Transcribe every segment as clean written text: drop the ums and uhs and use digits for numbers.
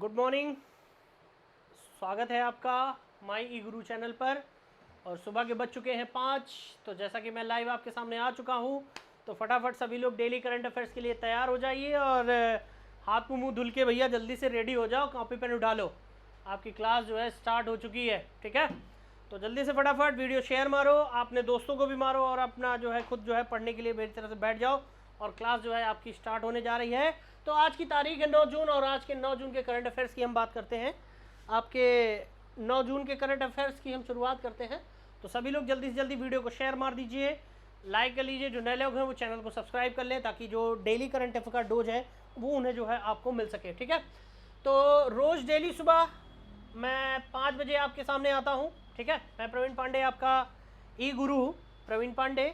Good morning. स्वागत है आपका माई ई गुरु चैनल पर। और सुबह के बज चुके हैं 5। तो जैसा कि मैं लाइव आपके सामने आ चुका हूं, तो फटाफट सभी लोग डेली करंट अफेयर्स के लिए तैयार हो जाइए और हाथ मुंह धुल के भैया जल्दी से रेडी हो जाओ, कॉपी पेन उठा लो। आपकी क्लास जो है स्टार्ट हो चुकी है, ठीक है। तो जल्दी से फटाफट वीडियो शेयर मारो, अपने दोस्तों को भी मारो और अपना जो है खुद जो है पढ़ने के लिए मेरी तरह से बैठ जाओ। और क्लास जो है आपकी स्टार्ट होने जा रही है। तो आज की तारीख है 9 जून और आज के 9 जून के करंट अफेयर्स की हम बात करते हैं। आपके 9 जून के करंट अफेयर्स की हम शुरुआत करते हैं। तो सभी लोग जल्दी से जल्दी वीडियो को शेयर मार दीजिए, लाइक कर लीजिए। जो नए लोग हैं वो चैनल को सब्सक्राइब कर लें ताकि जो डेली करंट अफेयर का डोज है वो उन्हें जो है आपको मिल सके, ठीक है। तो रोज़ डेली सुबह मैं 5 बजे आपके सामने आता हूँ, ठीक है। मैं प्रवीण पांडे, आपका ई गुरु प्रवीण पांडे,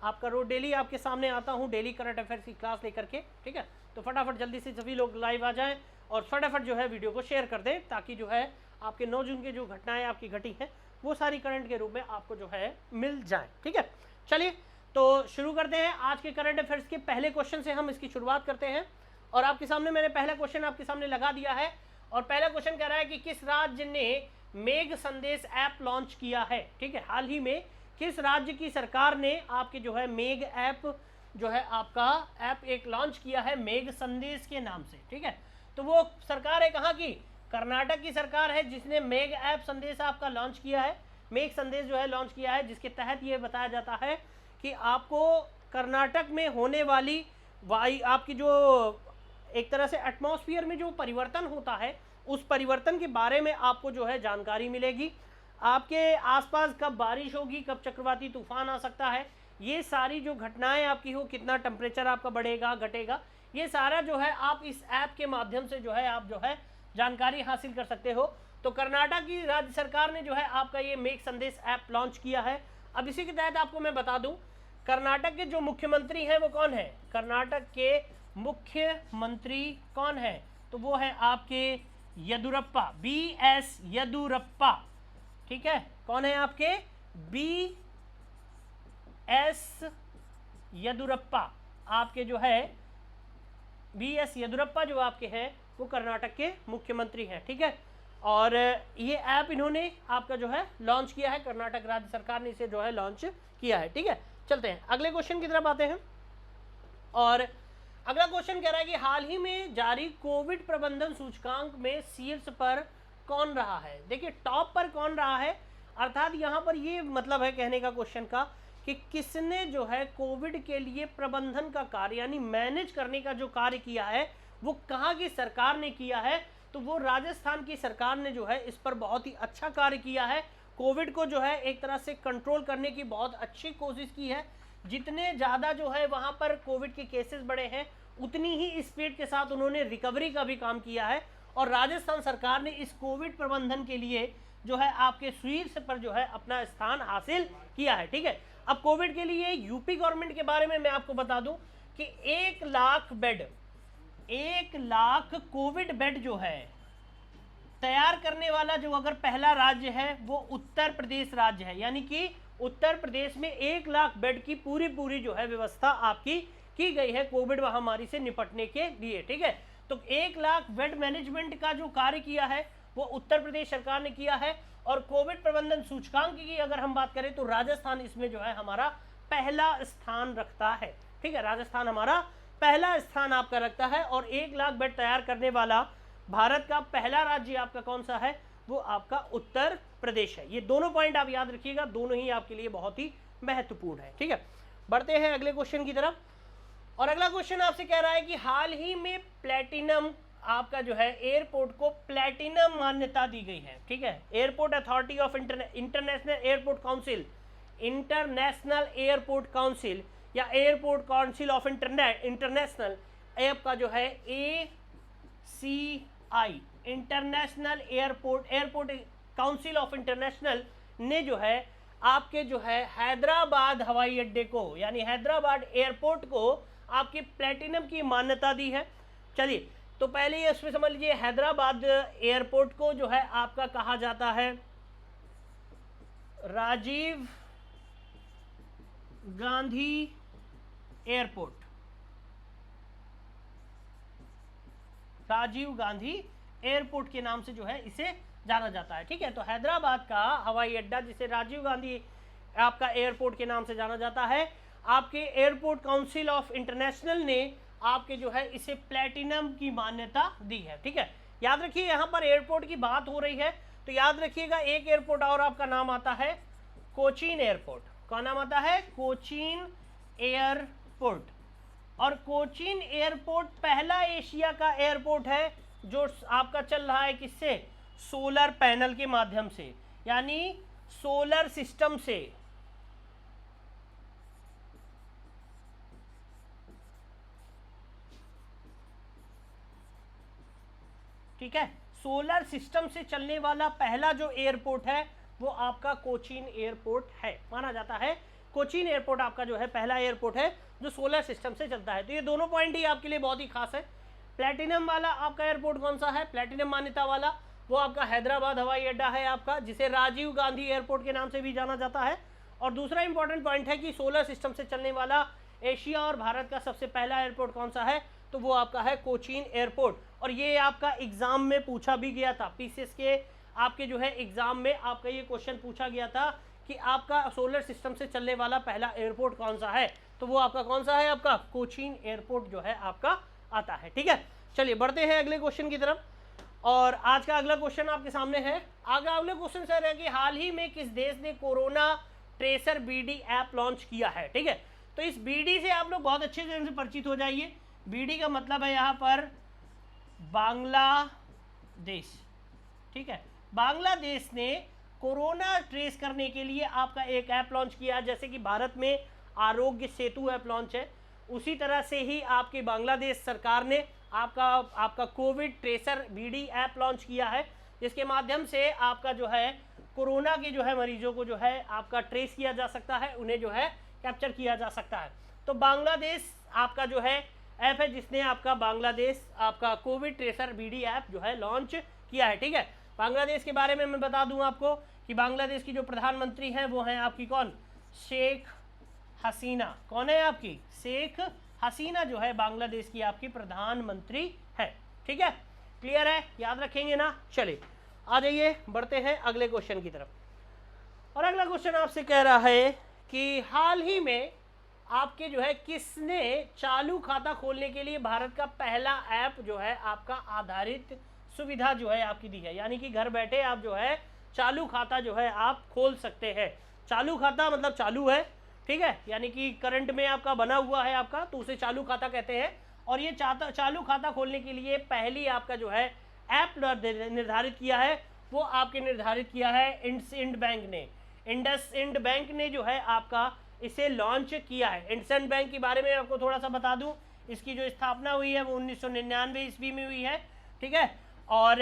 आपका रोज डेली आपके सामने आता हूँ डेली करंट अफेयर्स की क्लास लेकर के, ठीक है। तो फटाफट जल्दी से सभी लोग लाइव आ जाएं और फटाफट जो है वीडियो को शेयर कर दें ताकि जो है आपके 9 जून के जो घटनाएं आपकी घटी हैं वो सारी करंट के रूप में आपको जो है मिल जाए, ठीक है। चलिए तो शुरू करते हैं आज के करंट अफेयर्स के पहले क्वेश्चन से हम इसकी शुरुआत करते हैं। और आपके सामने मैंने पहला क्वेश्चन आपके सामने लगा दिया है और पहला क्वेश्चन कह रहा है कि किस राज्य ने मेघ संदेश ऐप लॉन्च किया है, ठीक है। हाल ही में किस राज्य की सरकार ने आपके जो है मेघ ऐप जो है आपका ऐप एक लॉन्च किया है मेघ संदेश के नाम से, ठीक है। तो वो सरकार है कहाँ की? कर्नाटक की सरकार है जिसने मेघ ऐप संदेश आपका लॉन्च किया है, मेघ संदेश जो है लॉन्च किया है, जिसके तहत ये बताया जाता है कि आपको कर्नाटक में होने वाली वायु आपकी जो एक तरह से एटमॉस्फेयर में जो परिवर्तन होता है उस परिवर्तन के बारे में आपको जो है जानकारी मिलेगी। आपके आसपास कब बारिश होगी, कब चक्रवाती तूफान आ सकता है, ये सारी जो घटनाएं आपकी हो, कितना टेम्परेचर आपका बढ़ेगा घटेगा, ये सारा जो है आप इस ऐप के माध्यम से जो है आप जो है जानकारी हासिल कर सकते हो। तो कर्नाटक की राज्य सरकार ने जो है आपका ये मेघ संदेश ऐप लॉन्च किया है। अब इसी के तहत आपको मैं बता दूं कर्नाटक के जो मुख्यमंत्री हैं वो कौन है? कर्नाटक के मुख्यमंत्री कौन है? तो वो है आपके येदुरप्पा, BS येदुरप्पा, ठीक है। कौन है आपके? BS येदुरप्पा, आपके जो है BS येदुरप्पा जो आपके हैं वो कर्नाटक के मुख्यमंत्री हैं, ठीक है। और ये ऐप इन्होंने आपका जो है लॉन्च किया है, कर्नाटक राज्य सरकार ने इसे जो है लॉन्च किया है, ठीक है। चलते हैं अगले क्वेश्चन की तरफ आते हैं। और अगला क्वेश्चन कह रहा है कि हाल ही में जारी कोविड प्रबंधन सूचकांक में शीर्ष पर कौन रहा है? देखिए टॉप पर कौन रहा है, अर्थात यहाँ पर ये मतलब है कहने का क्वेश्चन का कि किसने जो है कोविड के लिए प्रबंधन का कार्य यानी मैनेज करने का जो कार्य किया है वो कहाँ की सरकार ने किया है? तो वो राजस्थान की सरकार ने जो है इस पर बहुत ही अच्छा कार्य किया है। कोविड को जो है एक तरह से कंट्रोल करने की बहुत अच्छी कोशिश की है। जितने ज़्यादा जो है वहाँ पर कोविड के केसेस बढ़े हैं उतनी ही स्पीड के साथ उन्होंने रिकवरी का भी काम किया है। और राजस्थान सरकार ने इस कोविड प्रबंधन के लिए जो है आपके शीर्ष पर जो है अपना स्थान हासिल किया है, ठीक है। अब कोविड के लिए यूपी गवर्नमेंट के बारे में मैं आपको बता दूं कि 1 lakh bed, 1 lakh Covid bed जो है तैयार करने वाला जो अगर पहला राज्य है वो उत्तर प्रदेश राज्य है। यानी कि उत्तर प्रदेश में 1 लाख बेड की पूरी जो है व्यवस्था आपकी की गई है कोविड महामारी से निपटने के लिए, ठीक है। तो 1 लाख बेड मैनेजमेंट का जो कार्य किया है वो उत्तर प्रदेश सरकार ने किया है। और कोविड प्रबंधन सूचकांक की अगर हम बात करें तो राजस्थान इसमें जो है हमारा पहला स्थान रखता है, ठीक है। राजस्थान हमारा पहला स्थान आपका रखता है। और 1 लाख बेड तैयार करने वाला भारत का पहला राज्य आपका कौन सा है? वो आपका उत्तर प्रदेश है। ये दोनों पॉइंट आप याद रखिएगा, दोनों ही आपके लिए बहुत ही महत्वपूर्ण है, ठीक है। बढ़ते हैं अगले क्वेश्चन की तरफ। और अगला क्वेश्चन आपसे कह रहा है कि हाल ही में प्लेटिनम आपका जो है एयरपोर्ट को प्लेटिनम मान्यता दी गई है, ठीक है। Airport authority of international airport council, international airport council या airport council of international app का जो है ACI, international airport council of international ने जो है आपके जो है हैदराबाद हवाई अड्डे को यानी हैदराबाद एयरपोर्ट को आपकी प्लेटिनम की मान्यता दी है। चलिए तो पहले ये इसमें समझ लीजिए हैदराबाद एयरपोर्ट को जो है आपका कहा जाता है राजीव गांधी एयरपोर्ट, राजीव गांधी एयरपोर्ट के नाम से जो है इसे जाना जाता है। ठीक है, तो हैदराबाद का हवाई अड्डा जिसे राजीव गांधी आपका एयरपोर्ट के नाम से जाना जाता है, आपके एयरपोर्ट काउंसिल ऑफ इंटरनेशनल ने आपके जो है इसे प्लेटिनम की मान्यता दी है। ठीक है, याद रखिए यहाँ पर एयरपोर्ट की बात हो रही है तो याद रखिएगा एक एयरपोर्ट और आपका नाम आता है कोचीन एयरपोर्ट। कौन नाम आता है? कोचीन एयरपोर्ट। और कोचीन एयरपोर्ट पहला एशिया का एयरपोर्ट है जो आपका चल रहा है किससे? सोलर पैनल के माध्यम से, यानी सोलर सिस्टम से। ठीक है, सोलर सिस्टम से चलने वाला पहला जो एयरपोर्ट है वो आपका कोचीन एयरपोर्ट है, माना जाता है। कोचीन एयरपोर्ट आपका जो है पहला एयरपोर्ट है जो सोलर सिस्टम से चलता है। तो ये दोनों पॉइंट ही आपके लिए बहुत ही खास है। प्लेटिनम वाला आपका एयरपोर्ट कौन सा है? प्लेटिनम मान्यता वाला वो आपका हैदराबाद हवाई अड्डा है आपका, जिसे राजीव गांधी एयरपोर्ट के नाम से भी जाना जाता है। और दूसरा इंपॉर्टेंट पॉइंट है कि सोलर सिस्टम से चलने वाला एशिया और भारत का सबसे पहला एयरपोर्ट कौन सा है? तो वो आपका है कोचीन एयरपोर्ट। और ये आपका एग्जाम में पूछा भी गया था, पीसीएस के आपके जो है एग्जाम में आपका ये क्वेश्चन पूछा गया था कि आपका सोलर सिस्टम से चलने वाला पहला एयरपोर्ट कौन सा है? तो वो आपका कौन सा है? आपका कोचीन एयरपोर्ट जो है आपका आता है। ठीक है, चलिए बढ़ते हैं अगले क्वेश्चन की तरफ। और आज का अगला क्वेश्चन आपके सामने है। अगला क्वेश्चन सर है कि हाल ही में किस देश ने corona tracer BD app launch किया है? ठीक है, तो इस बीडी से आप लोग बहुत अच्छे से परिचित हो जाइए। बीडी का मतलब है यहाँ पर बांग्लादेश। ठीक है, बांग्लादेश ने कोरोना ट्रेस करने के लिए आपका एक ऐप लॉन्च किया है। जैसे कि भारत में आरोग्य सेतु ऐप लॉन्च है, उसी तरह से ही आपकी बांग्लादेश सरकार ने आपका covid tracer BD app launch किया है, जिसके माध्यम से आपका जो है कोरोना के जो है मरीजों को जो है आपका ट्रेस किया जा सकता है, उन्हें जो है कैप्चर किया जा सकता है। तो बांग्लादेश आपका जो है ऐप है जिसने आपका बांग्लादेश आपका कोविड ट्रेसर बीडी ऐप जो है लॉन्च किया है। ठीक है, बांग्लादेश के बारे में मैं बता दूं आपको कि बांग्लादेश की जो प्रधानमंत्री है वो है आपकी कौन? शेख हसीना। कौन है आपकी? शेख हसीना जो है बांग्लादेश की आपकी प्रधानमंत्री है। ठीक है, क्लियर है? याद रखेंगे ना? चलिए आ जाइए, बढ़ते हैं अगले क्वेश्चन की तरफ। और अगला क्वेश्चन आपसे कह रहा है कि हाल ही में आपके जो है किसने चालू खाता खोलने के लिए भारत का पहला ऐप जो है आपका आधारित सुविधा जो है आपकी दी है? यानी कि घर बैठे आप जो है चालू खाता जो है आप खोल सकते हैं। चालू खाता मतलब चालू है, ठीक है, यानी कि करंट में आपका बना हुआ है आपका, तो उसे चालू खाता कहते हैं। और ये चालू खाता खोलने के लिए पहली आपका जो है ऐप निर्धारित किया है वो आपके निर्धारित किया है इंडसइंड बैंक ने। इंडसइंड बैंक ने जो है आपका इसे लॉन्च किया है। इंडसइंड बैंक के बारे में आपको थोड़ा सा बता दूं, इसकी जो स्थापना हुई है वो 1999 ईस्वी में हुई है। ठीक है, और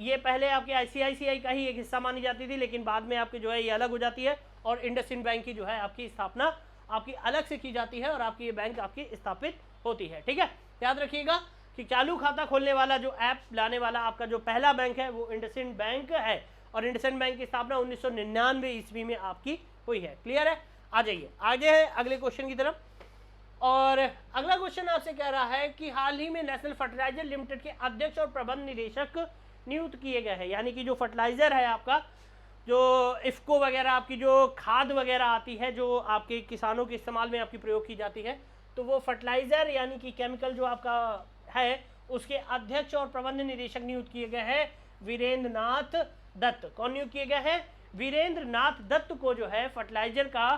ये पहले आपके आईसीआईसीआई का ही एक हिस्सा मानी जाती थी, लेकिन बाद में आपकी जो है ये अलग हो जाती है और इंडसइंड बैंक की जो है आपकी स्थापना आपकी अलग से की जाती है और आपकी ये बैंक आपकी स्थापित होती है। ठीक है, याद रखिएगा कि चालू खाता खोलने वाला जो ऐप लाने वाला आपका जो पहला बैंक है वो इंडसइंड बैंक है और इंडसइंड बैंक की स्थापना 1999 ईस्वी में आपकी हुई है। क्लियर है? आ जाइए आगे है अगले क्वेश्चन की तरफ। और अगला क्वेश्चन आपसे कह रहा है कि हाल ही में नेशनल फर्टिलाइजर लिमिटेड के अध्यक्ष और प्रबंध निदेशक नियुक्त किए गए हैं। यानी कि जो फर्टिलाइजर है आपका, जो इफ्को वगैरह आपकी जो खाद वगैरह आती है जो आपके किसानों के इस्तेमाल में आपकी प्रयोग की जाती है, तो वो फर्टिलाइजर यानी कि केमिकल जो आपका है उसके अध्यक्ष और प्रबंध निदेशक नियुक्त किए गए हैं वीरेंद्र नाथ दत्त। कौन नियुक्त किए गए हैं? वीरेंद्र नाथ दत्त को जो है फर्टिलाइजर का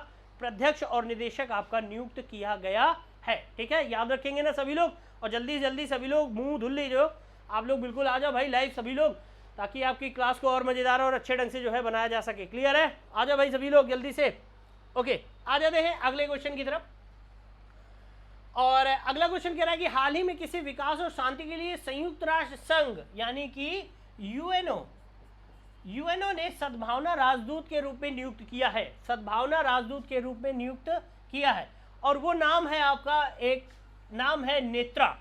अध्यक्ष और निदेशक आपका नियुक्त किया गया है। ठीक है, याद रखेंगे ना सभी लोग? और जल्दी जल्दी सभी लोग मुंह धुल लीजिए, आप लोग बिल्कुल आ जाओ भाई लाइव सभी लोग, ताकि आपकी क्लास को और मजेदार और अच्छे ढंग से जो है बनाया जा सके। क्लियर है? आ जाओ भाई सभी लोग जल्दी से। ओके, आ जाते हैं अगले क्वेश्चन की तरफ। और अगला क्वेश्चन कह रहा है कि हाल ही में किसी विकास और शांति के लिए संयुक्त राष्ट्र संघ यानी कि यूएनओ ने सद्भावना राजदूत के रूप में नियुक्त किया है। सद्भावना राजदूत के रूप में नियुक्त किया है और वो नाम है आपका, एक नाम है नेत्रा।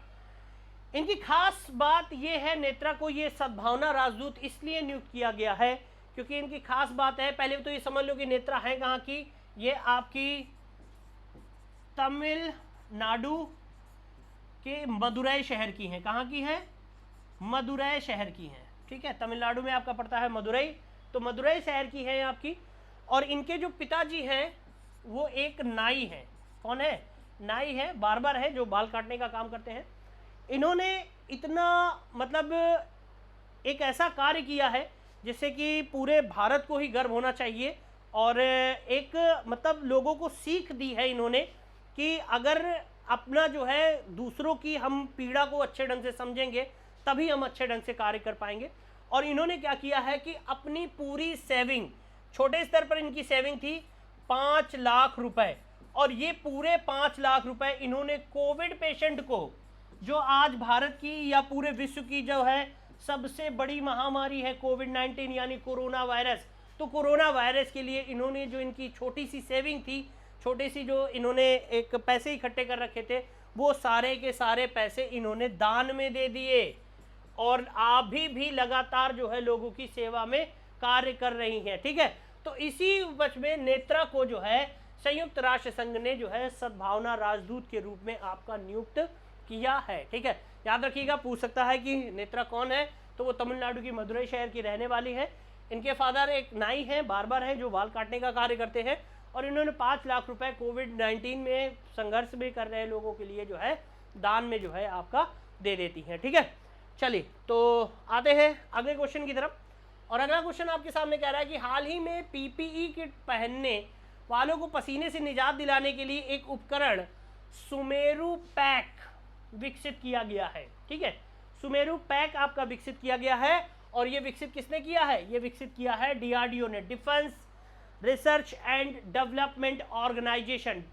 इनकी खास बात ये है, नेत्रा को ये सद्भावना राजदूत इसलिए नियुक्त किया गया है क्योंकि इनकी खास बात है, पहले तो ये समझ लो कि नेत्रा है कहाँ की, ये आपकी तमिलनाडु के मदुरई शहर की है। कहाँ की है? मदुरई शहर की हैं, ठीक है। तमिलनाडु में आपका पड़ता है मदुरई, तो मदुरई शहर की है आपकी। और इनके जो पिताजी हैं वो एक नाई हैं। कौन है? नाई है, बार्बर है, जो बाल काटने का काम करते हैं। इन्होंने इतना मतलब एक ऐसा कार्य किया है जिससे कि पूरे भारत को ही गर्व होना चाहिए, और एक मतलब लोगों को सीख दी है इन्होंने कि अगर अपना जो है दूसरों की हम पीड़ा को अच्छे ढंग से समझेंगे तभी हम अच्छे ढंग से कार्य कर पाएंगे। और इन्होंने क्या किया है कि अपनी पूरी सेविंग, छोटे स्तर पर इनकी सेविंग थी 5 लाख रुपए, और ये पूरे 5 लाख रुपए इन्होंने कोविड पेशेंट को, जो आज भारत की या पूरे विश्व की जो है सबसे बड़ी महामारी है कोविड-19 यानी कोरोना वायरस, तो कोरोना वायरस के लिए इन्होंने जो इनकी छोटी सी सेविंग थी, छोटी सी जो इन्होंने एक पैसे इकट्ठे कर रखे थे, वो सारे के सारे पैसे इन्होंने दान में दे दिए। और अभी भी लगातार जो है लोगों की सेवा में कार्य कर रही हैं, ठीक है। तो इसी उपलक्ष्य में नेत्रा को जो है संयुक्त राष्ट्र संघ ने जो है सद्भावना राजदूत के रूप में आपका नियुक्त किया है, ठीक है। याद रखिएगा, पूछ सकता है कि नेत्रा कौन है, तो वो तमिलनाडु की मदुरई शहर की रहने वाली है। इनके फादर एक नाई हैं, बार्बर हैं, जो बाल काटने का कार्य करते हैं, और इन्होंने 5 लाख रुपए कोविड-19 में संघर्ष भी कर रहे लोगों के लिए जो है दान में जो है आपका दे देती हैं, ठीक है। चलिए, तो आते हैं अगले क्वेश्चन की तरफ। और अगला क्वेश्चन आपके सामने कह रहा है कि हाल ही में पीपीई किट पहनने वालों को पसीने से निजात दिलाने के लिए एक उपकरण सुमेरु पैक विकसित किया गया है, ठीक है। सुमेरु पैक आपका विकसित किया गया है, और ये विकसित किसने किया है? ये विकसित किया है डीआरडीओ ने, defence research and development organisation,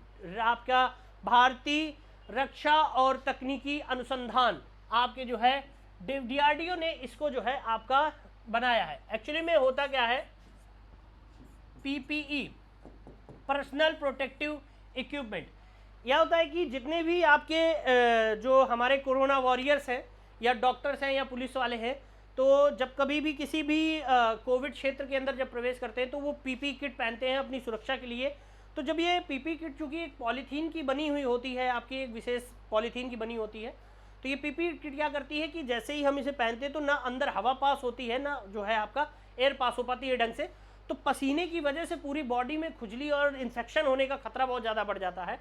आपका भारतीय रक्षा और तकनीकी अनुसंधान आपके जो है डीआरडीओ ने इसको जो है आपका बनाया है। एक्चुअली में होता क्या है, पीपीई पर्सनल प्रोटेक्टिव इक्विपमेंट, यह होता है कि जितने भी आपके जो हमारे कोरोना वॉरियर्स हैं या डॉक्टर्स हैं या पुलिस वाले हैं, तो जब कभी भी किसी भी कोविड क्षेत्र के अंदर जब प्रवेश करते हैं तो वो पीपी किट पहनते हैं अपनी सुरक्षा के लिए। तो जब ये पीपी किट चूँकि एक पॉलीथीन की बनी हुई होती है, आपकी एक विशेष पॉलीथीन की बनी होती है, तो ये पीपी किट क्या करती है कि जैसे ही हम इसे पहनते हैं तो ना अंदर हवा पास होती है, ना जो है आपका एयर पास हो पाती है ढंग से, तो पसीने की वजह से पूरी बॉडी में खुजली और इन्फेक्शन होने का खतरा बहुत ज़्यादा बढ़ जाता है।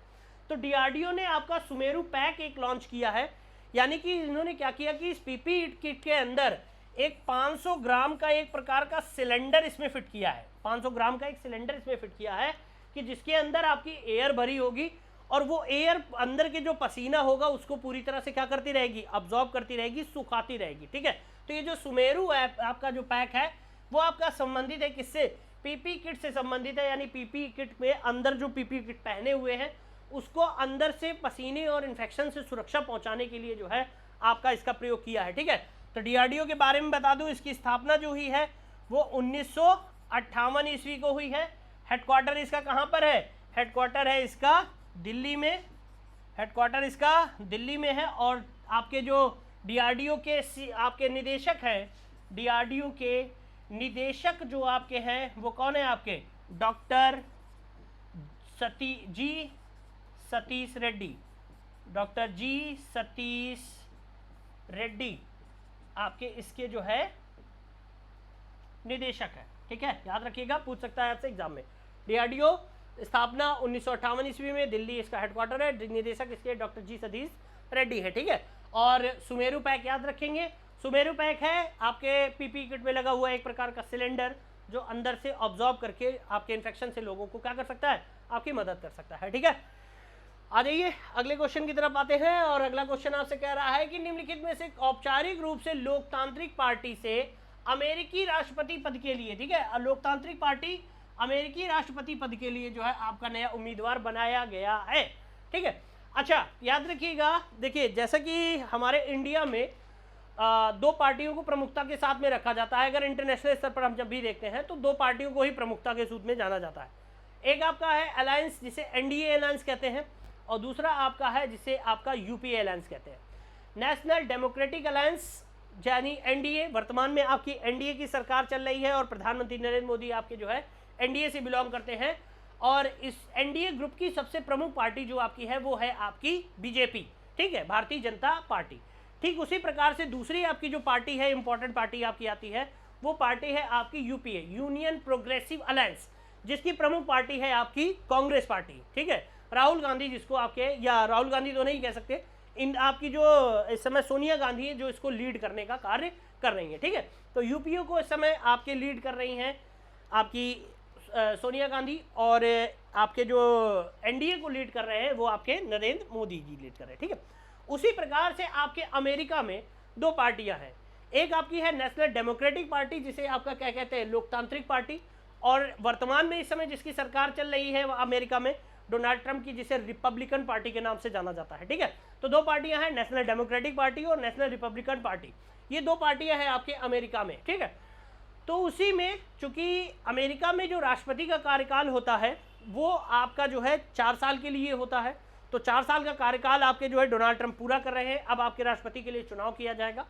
तो डीआरडीओ ने आपका सुमेरु पैक एक लॉन्च किया है, यानी कि इन्होंने क्या किया कि इस पीपी किट के अंदर एक 500 ग्राम का एक प्रकार का सिलेंडर इसमें फिट किया है। 500 ग्राम का एक सिलेंडर इसमें फिट किया है कि जिसके अंदर आपकी एयर भरी होगी, और वो एयर अंदर के जो पसीना होगा उसको पूरी तरह से क्या करती रहेगी, अब्जॉर्ब करती रहेगी, सुखाती रहेगी, ठीक है। तो ये जो सुमेरु ऐप आपका जो पैक है वो आपका संबंधित है किससे? पीपी किट से संबंधित है, यानी पीपी किट में अंदर जो पीपी किट पहने हुए हैं उसको अंदर से पसीने और इन्फेक्शन से सुरक्षा पहुंचाने के लिए जो है आपका इसका प्रयोग किया है, ठीक है। तो डीआरडीओ के बारे में बता दूं, इसकी स्थापना जो हुई है वो 1958 ईस्वी को हुई है। हेडक्वार्टर इसका कहाँ पर है? हेडक्वार्टर है इसका दिल्ली में, हेडक्वार्टर इसका दिल्ली में है। और आपके जो डीआरडीओ के आपके निदेशक हैं, डीआरडीओ के निदेशक जो आपके हैं वो कौन है? आपके डॉक्टर सतीश रेड्डी, डॉक्टर जी सतीश रेड्डी आपके इसके जो है निदेशक है, ठीक है। याद रखिएगा, पूछ सकता है आपसे एग्जाम में। डीआरडीओ स्थापना 1958 ईस्वी में, दिल्ली इसका हेडक्वार्टर है, निदेशक इसके डॉक्टर जी सतीश रेड्डी है, ठीक है। और सुमेरु पैक याद रखेंगे, सुमेरु पैक है आपके पीपी किट में लगा हुआ एक प्रकार का सिलेंडर जो अंदर से ऑब्जॉर्ब करके आपके इन्फेक्शन से लोगों को क्या कर सकता है? आपकी मदद कर सकता है, ठीक है। आ जाइए अगले क्वेश्चन की तरफ आते हैं। और अगला क्वेश्चन आपसे कह रहा है कि निम्नलिखित में से औपचारिक रूप से लोकतांत्रिक पार्टी से अमेरिकी राष्ट्रपति पद के लिए, ठीक है, लोकतांत्रिक पार्टी अमेरिकी राष्ट्रपति पद के लिए जो है आपका नया उम्मीदवार बनाया गया है, ठीक है। अच्छा, याद रखिएगा, देखिए जैसा कि हमारे इंडिया में दो पार्टियों को प्रमुखता के साथ में रखा जाता है। अगर इंटरनेशनल स्तर पर हम जब भी देखते हैं तो दो पार्टियों को ही प्रमुखता के सूत्र में जाना जाता है। एक आपका है अलायंस, जिसे एनडीए अलायंस कहते हैं, और दूसरा आपका है जिसे आपका यूपीए अलायंस कहते हैं। नेशनल डेमोक्रेटिक अलायंस यानी एनडीए, वर्तमान में आपकी एनडीए की सरकार चल रही है और प्रधानमंत्री नरेंद्र मोदी आपके जो है एनडीए से बिलोंग करते हैं। और इस एनडीए ग्रुप की सबसे प्रमुख पार्टी जो आपकी है वो है आपकी बीजेपी, ठीक है, भारतीय जनता पार्टी। ठीक उसी प्रकार से दूसरी आपकी जो पार्टी है, इंपॉर्टेंट पार्टी आपकी आती है, वो पार्टी है आपकी यूपीए, यूनियन प्रोग्रेसिव अलायंस, जिसकी प्रमुख पार्टी है आपकी कांग्रेस पार्टी। ठीक है, राहुल गांधी जिसको आपके, या राहुल गांधी तो नहीं कह सकते, इन आपकी जो इस समय सोनिया गांधी है जो इसको लीड करने का कार्य कर रही है। ठीक है, तो यूपीए को इस समय आपके लीड कर रही हैं आपकी सोनिया गांधी, और आपके जो एनडीए को लीड कर रहे हैं वो आपके नरेंद्र मोदी जी लीड कर रहे हैं। ठीक है, उसी प्रकार से आपके अमेरिका में दो पार्टियां हैं, एक आपकी है नेशनल डेमोक्रेटिक पार्टी, जिसे आपका क्या कहते हैं, लोकतांत्रिक पार्टी, और वर्तमान में इस समय जिसकी सरकार चल रही है अमेरिका में डोनाल्ड ट्रंप की, जिसे रिपब्लिकन पार्टी के नाम से जाना जाता है। ठीक है, तो दो पार्टियां हैं, नेशनल डेमोक्रेटिक पार्टी और नेशनल रिपब्लिकन पार्टी, ये दो पार्टियां हैं आपके अमेरिका में। ठीक है, तो उसी में चूंकि अमेरिका में जो राष्ट्रपति का कार्यकाल होता है वो आपका जो है 4 साल के लिए होता है, तो 4 साल का कार्यकाल आपके जो है डोनाल्ड ट्रंप पूरा कर रहे हैं। अब आपके राष्ट्रपति के लिए चुनाव किया जाएगा,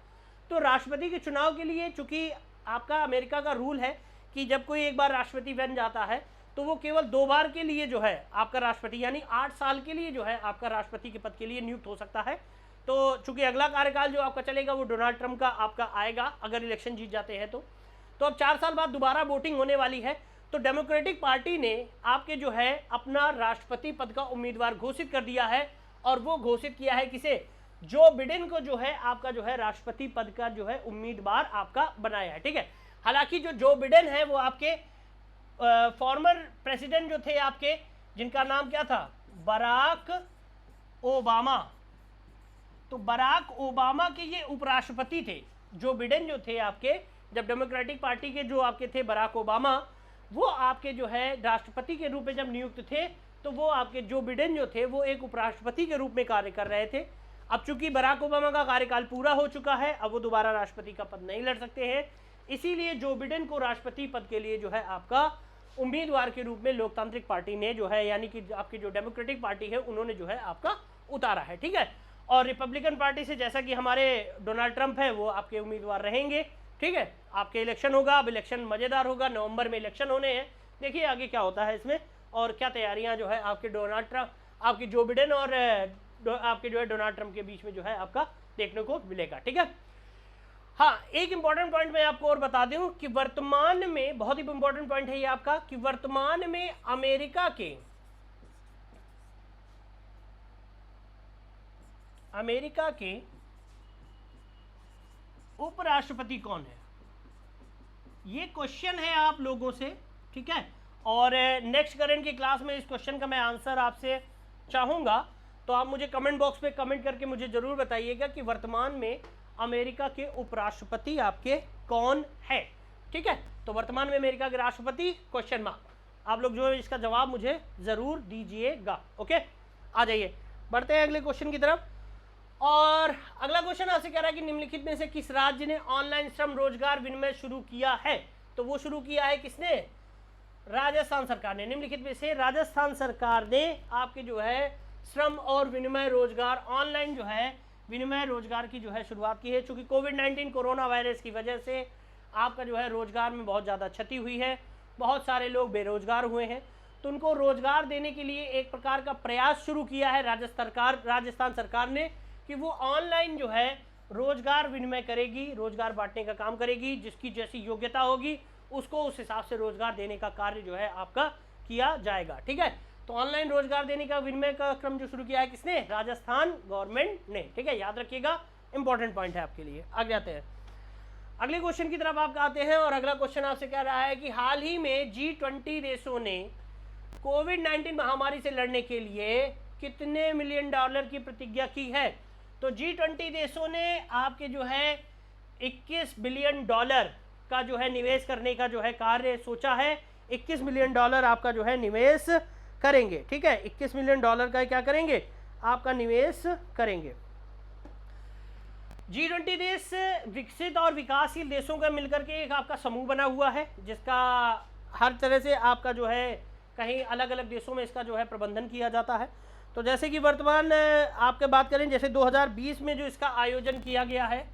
तो राष्ट्रपति के चुनाव के लिए चूंकि आपका अमेरिका का रूल है कि जब कोई एक बार राष्ट्रपति बन जाता है तो वो केवल 2 बार के लिए जो है आपका राष्ट्रपति, यानी 8 साल के लिए जो है आपका राष्ट्रपति के पद के लिए नियुक्त हो सकता है। तो चूंकि अगला कार्यकाल जो आपका चलेगा वो डोनाल्ड ट्रंप का आपका आएगा अगर इलेक्शन जीत जाते हैं तो अब 4 साल बाद दोबारा वोटिंग होने वाली है। तो डेमोक्रेटिक पार्टी ने आपके जो है अपना राष्ट्रपति पद का उम्मीदवार घोषित कर दिया है, और वो घोषित किया है किसे, जो बिडेन को जो है आपका जो है राष्ट्रपति पद का जो है उम्मीदवार आपका बनाया है। ठीक है, हालांकि जो बिडेन है वो आपके फॉर्मर प्रेसिडेंट जो थे आपके, जिनका नाम क्या था, बराक ओबामा, तो बराक ओबामा के ये उपराष्ट्रपति थे। जो बिडेन जो थे आपके, जब डेमोक्रेटिक पार्टी के जो आपके थे बराक ओबामा, वो आपके जो है राष्ट्रपति के रूप में जब नियुक्त थे, तो वो आपके जो बिडेन जो थे वो एक उपराष्ट्रपति के रूप में कार्य कर रहे थे। अब चूंकि बराक ओबामा का कार्यकाल पूरा हो चुका है, अब वो दोबारा राष्ट्रपति का पद नहीं लड़ सकते हैं, इसीलिए जो बिडेन को राष्ट्रपति पद के लिए जो है आपका उम्मीदवार के रूप में लोकतांत्रिक पार्टी ने जो है, यानी कि आपकी जो डेमोक्रेटिक पार्टी है उन्होंने जो है आपका उतारा है। ठीक है, और रिपब्लिकन पार्टी से जैसा कि हमारे डोनाल्ड ट्रंप है वो आपके उम्मीदवार रहेंगे। ठीक है, आपके इलेक्शन होगा, अब इलेक्शन मज़ेदार होगा, नवंबर में इलेक्शन होने हैं, देखिए आगे क्या होता है इसमें और क्या तैयारियां जो है आपके डोनाल्ड ट्रंप, आपकी जो बिडेन और आपके जो है डोनाल्ड ट्रंप के बीच में जो है आपका देखने को मिलेगा। ठीक है, हाँ, एक इंपॉर्टेंट पॉइंट मैं आपको और बता दूं कि वर्तमान में, बहुत ही इंपॉर्टेंट पॉइंट है ये आपका, कि वर्तमान में अमेरिका के उपराष्ट्रपति कौन है, ये क्वेश्चन है आप लोगों से। ठीक है, और नेक्स्ट करंट की क्लास में इस क्वेश्चन का मैं आंसर आपसे चाहूँगा, तो आप मुझे कमेंट बॉक्स पे कमेंट करके मुझे ज़रूर बताइएगा कि वर्तमान में अमेरिका के उपराष्ट्रपति आपके कौन है। ठीक है, तो वर्तमान में अमेरिका के राष्ट्रपति क्वेश्चन मार्क, आप लोग जो है इसका जवाब मुझे ज़रूर दीजिएगा। ओके, आ जाइए, बढ़ते हैं अगले क्वेश्चन की तरफ। और अगला क्वेश्चन आपसे कह रहा है कि निम्नलिखित में से किस राज्य ने ऑनलाइन श्रम रोजगार विनिमय शुरू किया है, तो वो शुरू किया है किसने, राजस्थान सरकार ने। निम्नलिखित में से राजस्थान सरकार ने आपके जो है श्रम और विनिमय रोजगार, ऑनलाइन जो है विनिमय रोजगार की जो है शुरुआत की है। चूंकि कोविड-19 कोरोना वायरस की वजह से आपका जो है रोजगार में बहुत ज़्यादा क्षति हुई है, बहुत सारे लोग बेरोजगार हुए हैं, तो उनको रोजगार देने के लिए एक प्रकार का प्रयास शुरू किया है राजस्थान सरकार ने कि वो ऑनलाइन जो है रोजगार विनिमय करेगी, रोजगार बांटने का काम करेगी, जिसकी जैसी योग्यता होगी उसको उस हिसाब से रोजगार देने का कार्य जो है आपका किया जाएगा। ठीक है, तो ऑनलाइन रोजगार देने का विनिमय का क्रम जो शुरू किया है किसने, राजस्थान गवर्नमेंट ने। ठीक है, याद रखिएगा, इंपॉर्टेंट पॉइंट है आपके लिए। आगे आते हैं, अगले क्वेश्चन की तरफ आप आते हैं, और अगला क्वेश्चन आपसे कह रहा है कि हाल ही में G20 देशों ने कोविड-19 महामारी से लड़ने के लिए कितने $1 मिलियन की प्रतिज्ञा की है, तो G20 देशों ने आपके जो है $21 बिलियन का जो है निवेश करने का जो है कार्य सोचा है। $21 मिलियन आपका जो है निवेश करेंगे। ठीक है, $21 मिलियन का क्या करेंगे, आपका निवेश करेंगे। G20 देश विकसित और विकासशील देशों का मिलकर के एक आपका समूह बना हुआ है, जिसका हर तरह से आपका जो है कहीं अलग अलग देशों में इसका जो है प्रबंधन किया जाता है। तो जैसे कि वर्तमान आपके बात करें, जैसे 2020 में जो इसका आयोजन किया गया है,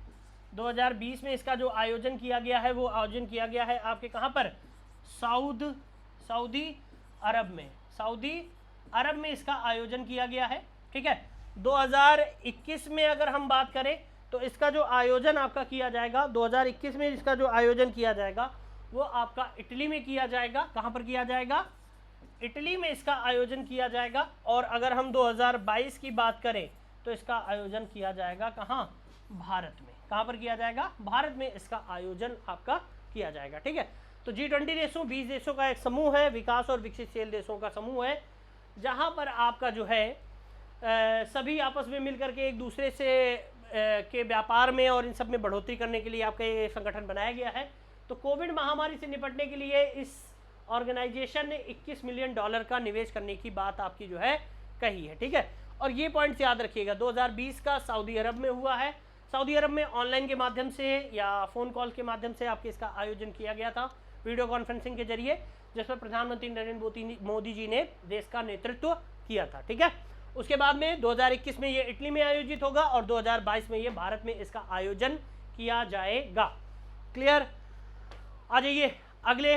2020 में इसका जो आयोजन किया गया है वो आयोजन किया गया है आपके कहाँ पर, सऊदी अरब में इसका आयोजन किया गया है। ठीक है, 2021 में अगर हम बात करें तो इसका जो आयोजन आपका किया जाएगा 2021 में, इसका जो आयोजन किया जाएगा वो आपका इटली में किया जाएगा। कहाँ पर किया जाएगा? इटली में इसका आयोजन किया जाएगा। और अगर हम 2022 की बात करें तो इसका आयोजन किया जाएगा कहाँ? भारत में। कहाँ पर किया जाएगा? भारत में इसका आयोजन आपका किया जाएगा। ठीक है, तो G20 देशों 20 देशों का एक समूह है, विकास और विकसितशील देशों का समूह है, जहाँ पर आपका जो है सभी आपस में मिलकर के एक दूसरे से के व्यापार में और इन सब में बढ़ोतरी करने के लिए आपका ये संगठन बनाया गया है। तो कोविड महामारी से निपटने के लिए इस ऑर्गेनाइजेशन ने $21 मिलियन का निवेश करने की बात आपकी जो है कही है। ठीक है, और ये पॉइंट्स याद रखिएगा। 2020 का सऊदी अरब में हुआ है। सऊदी अरब में ऑनलाइन के माध्यम से या फ़ोन कॉल के माध्यम से आपके इसका आयोजन किया गया था, वीडियो कॉन्फ्रेंसिंग के जरिए, जिसमें प्रधानमंत्री नरेंद्र मोदी जी ने देश का नेतृत्व किया था। ठीक है, उसके बाद में 2021 में ये इटली में आयोजित होगा और 2022 में ये भारत में इसका आयोजन किया जाएगा। क्लियर? आ जाइए अगले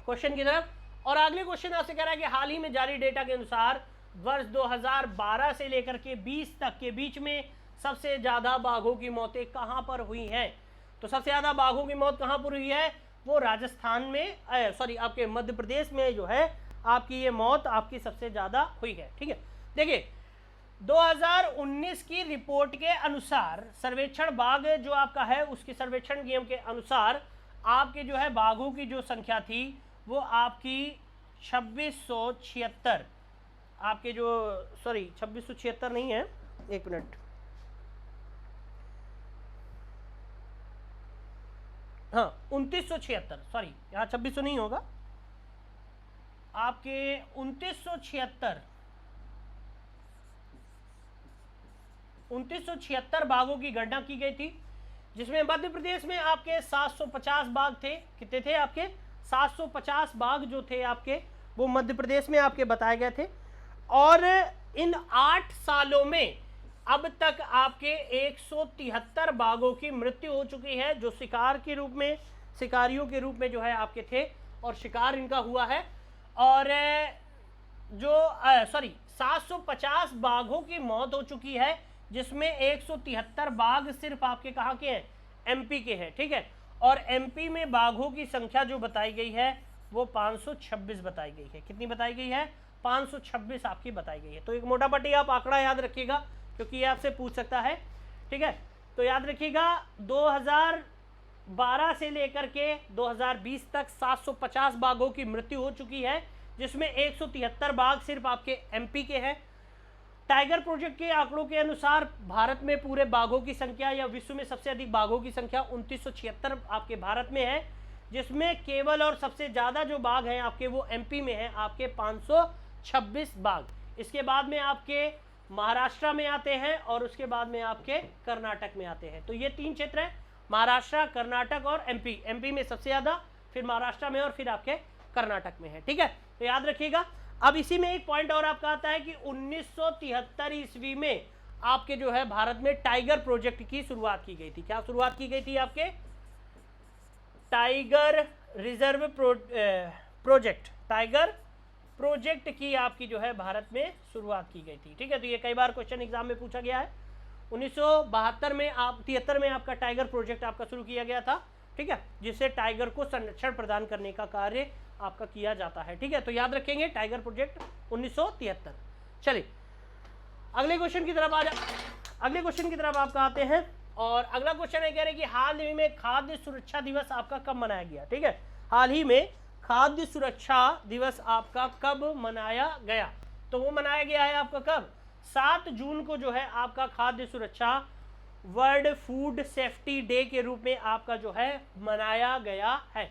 क्वेश्चन की तरफ। और अगले क्वेश्चन आपसे कह रहा है कि हाल ही में जारी डेटा के अनुसार वर्ष 2012 से लेकर के 20 तक के बीच में सबसे ज़्यादा बाघों की मौतें कहाँ पर हुई हैं? तो सबसे ज़्यादा बाघों की मौत कहाँ पर हुई है? वो राजस्थान में, सॉरी आपके मध्य प्रदेश में जो है आपकी ये मौत आपकी सबसे ज़्यादा हुई है। ठीक है, देखिए 2019 की रिपोर्ट के अनुसार सर्वेक्षण बाघ जो आपका है उसके सर्वेक्षण नियम के अनुसार आपके जो है बाघों की जो संख्या थी वो आपकी 2676, आपके जो, सॉरी 2676 नहीं है, एक मिनट, हाँ 2976, सॉरी यहाँ 2600 नहीं होगा, आपके 2976 बाघों की गणना की गई थी, जिसमें मध्य प्रदेश में आपके 750 बाघ थे। कितने थे आपके? 750 बाघ जो थे आपके वो मध्य प्रदेश में आपके बताए गए थे। और इन 8 सालों में अब तक आपके 173 बाघों की मृत्यु हो चुकी है, जो शिकार के रूप में, शिकारियों के रूप में जो है आपके थे और शिकार इनका हुआ है। और जो 750 बाघों की मौत हो चुकी है, जिसमें 173 बाघ सिर्फ आपके कहाँ के हैं? एमपी के हैं। ठीक है, और एमपी में बाघों की संख्या जो बताई गई है वो 526 बताई गई है। कितनी बताई गई है? 526 आपकी बताई गई है। तो एक मोटा मोटी आप आंकड़ा याद रखिएगा, क्योंकि ये आपसे पूछ सकता है। ठीक है, तो याद रखिएगा 2012 से लेकर के 2020 तक 750 बाघों की मृत्यु हो चुकी है, जिसमें 173 बाघ सिर्फ आपके एमपी के हैं। टाइगर प्रोजेक्ट के आंकड़ों के अनुसार भारत में पूरे बाघों की संख्या या विश्व में सबसे अधिक बाघों की संख्या 2976 आपके भारत में है, जिसमें केवल और सबसे ज़्यादा जो बाघ हैं आपके वो एमपी में हैं, आपके 526 बाघ। इसके बाद में आपके महाराष्ट्र में आते हैं और उसके बाद में आपके कर्नाटक में आते हैं। तो ये 3 क्षेत्र हैं, महाराष्ट्र, कर्नाटक और एमपी। एमपी में सबसे ज़्यादा, फिर महाराष्ट्र में और फिर आपके कर्नाटक में है। ठीक है, तो याद रखिएगा। अब इसी में एक पॉइंट और आपका आता है कि 1973 ईस्वी में आपके जो है भारत में टाइगर प्रोजेक्ट की शुरुआत की गई थी। क्या शुरुआत की गई थी आपके? Tiger reserve project, tiger project की आपकी जो है भारत में शुरुआत की गई थी। ठीक है, तो ये कई बार क्वेश्चन एग्जाम में पूछा गया है। 1973 में 73 में आपका टाइगर प्रोजेक्ट आपका शुरू किया गया था। ठीक है, जिससे टाइगर को संरक्षण प्रदान करने का कार्य आपका किया जाता है। ठीक है, तो याद रखेंगे टाइगर प्रोजेक्ट 1973। चलिए अगले क्वेश्चन की तरफ अगले क्वेश्चन की तरफ आपका आते हैं। और अगला क्वेश्चन है, कह रहे हैं कि हाल ही में खाद्य सुरक्षा दिवस आपका कब मनाया गया? ठीक है, हाल ही में खाद्य सुरक्षा दिवस आपका कब मनाया गया? तो वो मनाया गया है आपका कब? 7 जून को जो है आपका खाद्य सुरक्षा वर्ल्ड फूड सेफ्टी डे के रूप में आपका जो है मनाया गया है।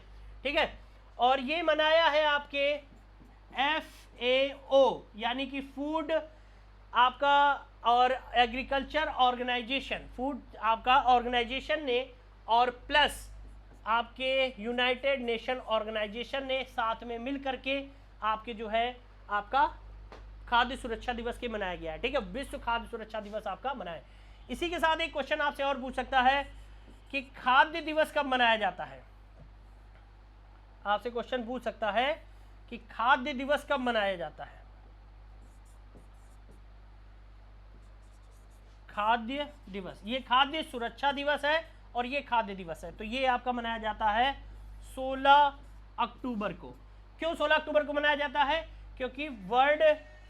ठीक है, और ये मनाया है आपके FAO यानी कि फूड आपका और एग्रीकल्चर ऑर्गेनाइजेशन, फूड आपका ऑर्गेनाइजेशन ने और प्लस आपके यूनाइटेड नेशन ऑर्गेनाइजेशन ने साथ में मिल करके आपके जो है आपका खाद्य सुरक्षा दिवस के मनाया गया है। ठीक है, विश्व खाद्य सुरक्षा दिवस आपका मनाया। इसी के साथ एक क्वेश्चन आपसे और पूछ सकता है कि खाद्य दिवस कब मनाया जाता है? आपसे क्वेश्चन पूछ सकता है कि खाद्य दिवस कब मनाया जाता है? खाद्य दिवस, ये खाद्य सुरक्षा दिवस है और ये खाद्य दिवस है, तो ये आपका मनाया जाता है 16 अक्टूबर को। क्यों 16 अक्टूबर को मनाया जाता है? क्योंकि वर्ल्ड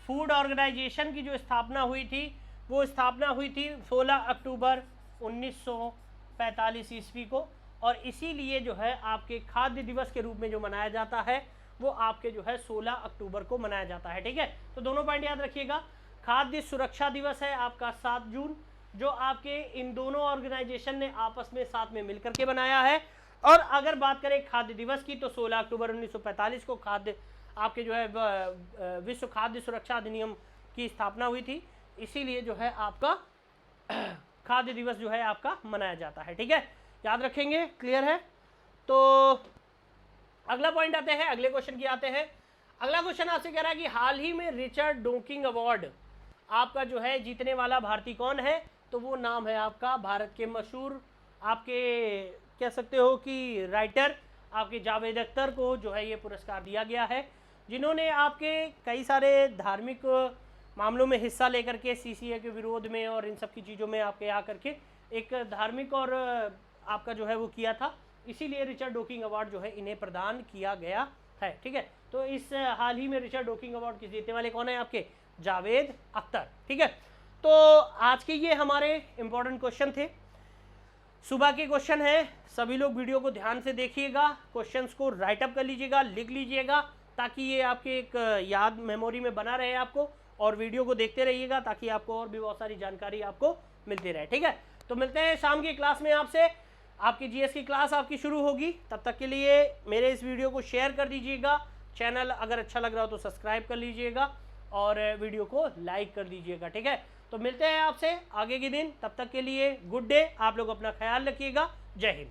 फूड ऑर्गेनाइजेशन की जो स्थापना हुई थी वो स्थापना हुई थी 16 अक्टूबर 1945 ईस्वी को, और इसीलिए जो है आपके खाद्य दिवस के रूप में जो मनाया जाता है वो आपके जो है 16 अक्टूबर को मनाया जाता है। ठीक है, तो दोनों पॉइंट याद रखिएगा। खाद्य सुरक्षा दिवस है आपका 7 जून, जो आपके इन दोनों ऑर्गेनाइजेशन ने आपस में साथ में मिलकर के बनाया है। और अगर बात करें खाद्य दिवस की तो 16 अक्टूबर 1945 को खाद्य आपके जो है विश्व खाद्य सुरक्षा अधिनियम की स्थापना हुई थी, इसीलिए जो है आपका खाद्य दिवस जो है आपका मनाया जाता है। ठीक है, याद रखेंगे, क्लियर है। तो अगला पॉइंट आते हैं, अगले क्वेश्चन की आते हैं। अगला क्वेश्चन आपसे कह रहा है कि हाल ही में रिचर्ड डॉकिंग अवार्ड आपका जो है जीतने वाला भारतीय कौन है? तो वो नाम है आपका भारत के मशहूर आपके कह सकते हो कि राइटर आपके जावेद अख्तर को जो है ये पुरस्कार दिया गया है, जिन्होंने आपके कई सारे धार्मिक मामलों में हिस्सा लेकर के सीसीए के विरोध में और इन सब की चीज़ों में आपके आकर के एक धार्मिक और आपका जो है वो किया था, इसीलिए रिचर्ड डॉकिंग अवार्ड जो है इन्हें प्रदान किया गया है। ठीक है, तो इस हाल ही में रिचर्ड डॉकिंग अवार्ड के जीतने वाले कौन है? आपके जावेद अख्तर। ठीक है, तो आज के ये हमारे इंपॉर्टेंट क्वेश्चन थे, सुबह के क्वेश्चन है। सभी लोग वीडियो को ध्यान से देखिएगा, क्वेश्चंस को राइट अप कर लीजिएगा, लिख लीजिएगा, ताकि ये आपके एक याद मेमोरी में बना रहे आपको, और वीडियो को देखते रहिएगा ताकि आपको और भी बहुत सारी जानकारी आपको मिलती रहे। ठीक है, तो मिलते हैं शाम की क्लास में आपसे। आपकी जीएस की क्लास आपकी शुरू होगी, तब तक के लिए मेरे इस वीडियो को शेयर कर दीजिएगा, चैनल अगर अच्छा लग रहा हो तो सब्सक्राइब कर लीजिएगा और वीडियो को लाइक कर दीजिएगा। ठीक है, तो मिलते हैं आपसे आगे के दिन, तब तक के लिए गुड डे, आप लोग अपना ख्याल रखिएगा। जय हिंद।